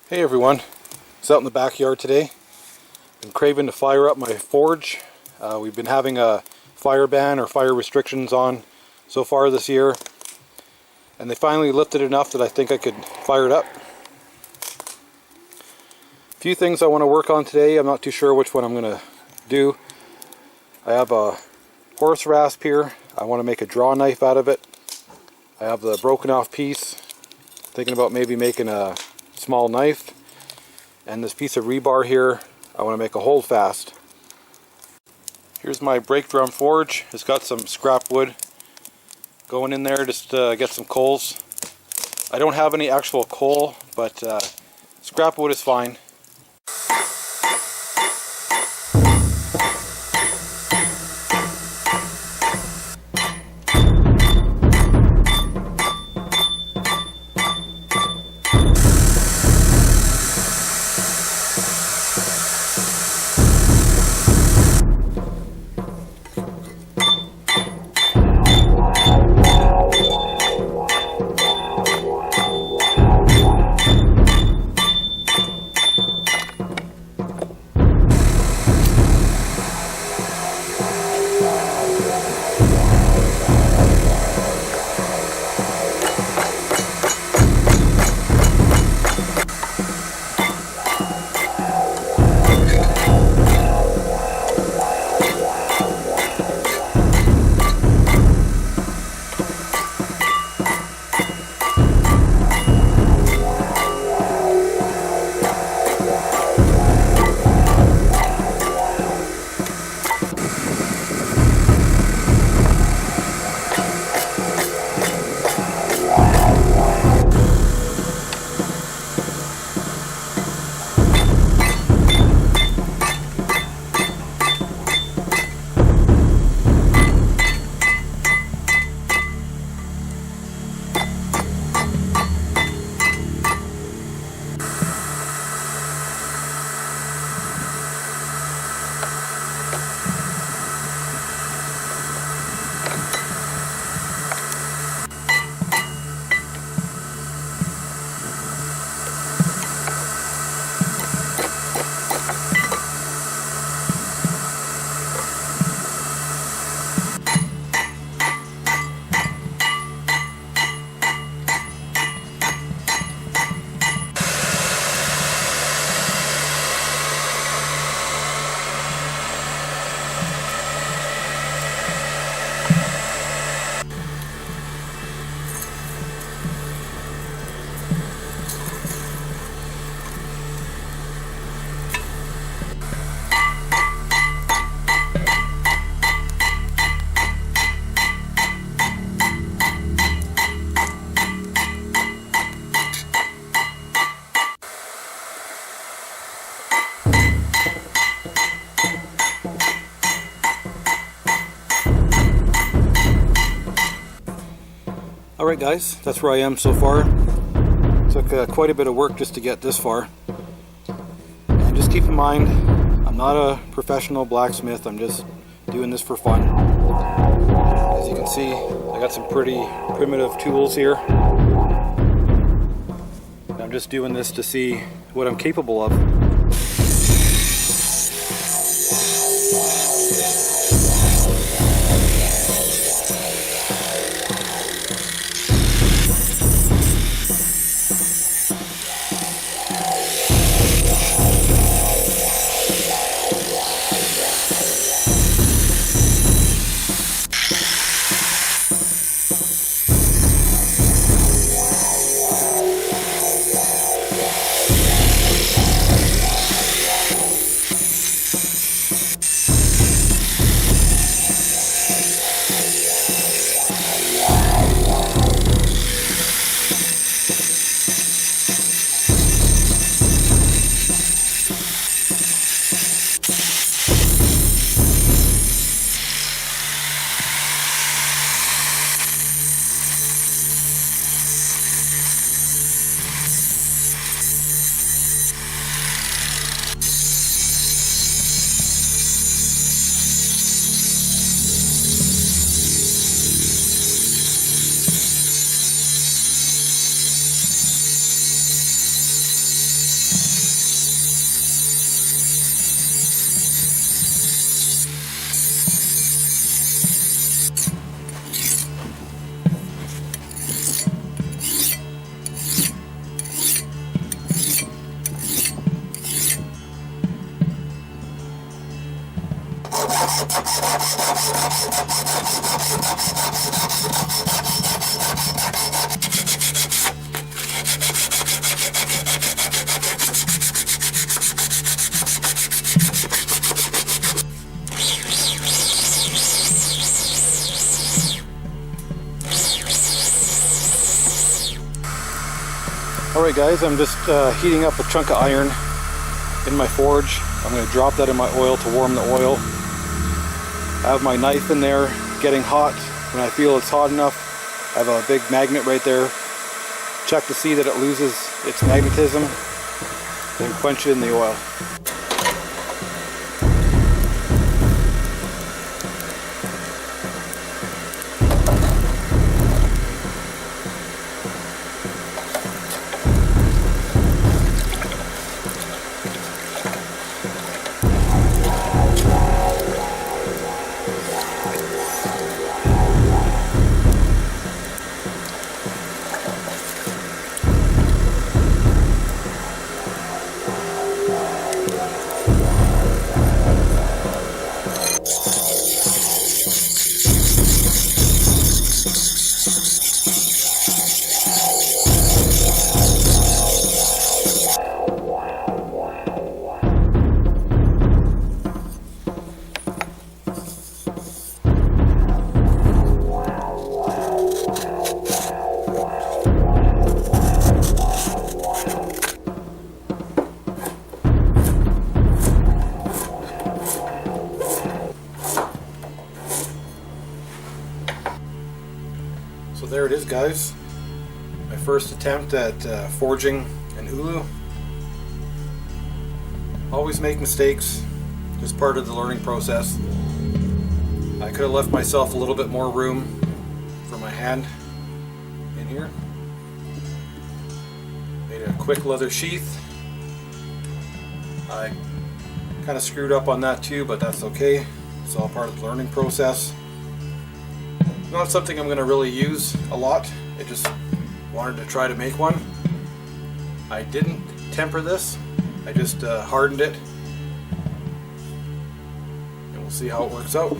Hey everyone, it's out in the backyard today. Been craving to fire up my forge. We've been having a fire ban or fire restrictions on so far this year, and they finally lifted enough that I think I could fire it up. A few things I want to work on today. I'm not too sure which one I'm going to do. I have a horse rasp here. I want to make a draw knife out of it. I have the broken off piece. Thinking about maybe making a small knife, and this piece of rebar here I want to make a holdfast. Here's my brake drum forge. It's got some scrap wood going in there just to get some coals. I don't have any actual coal, but scrap wood is fine. Alright guys, that's where I am so far. Took quite a bit of work just to get this far. And just keep in mind, I'm not a professional blacksmith, I'm just doing this for fun. As you can see, I got some pretty primitive tools here. And I'm just doing this to see what I'm capable of. Alright guys, I'm just heating up a chunk of iron in my forge. I'm going to drop that in my oil to warm the oil. I have my knife in there getting hot. When I feel it's hot enough, I have a big magnet right there. Check to see that it loses its magnetism, then quench it in the oil. So there it is, guys. My first attempt at forging an ulu. Always make mistakes, just part of the learning process. I could have left myself a little bit more room for my hand in here. Made a quick leather sheath. I kind of screwed up on that too, but that's okay. It's all part of the learning process. Not something I'm going to really use a lot. I just wanted to try to make one. I didn't temper this. I just hardened it. And we'll see how it works out.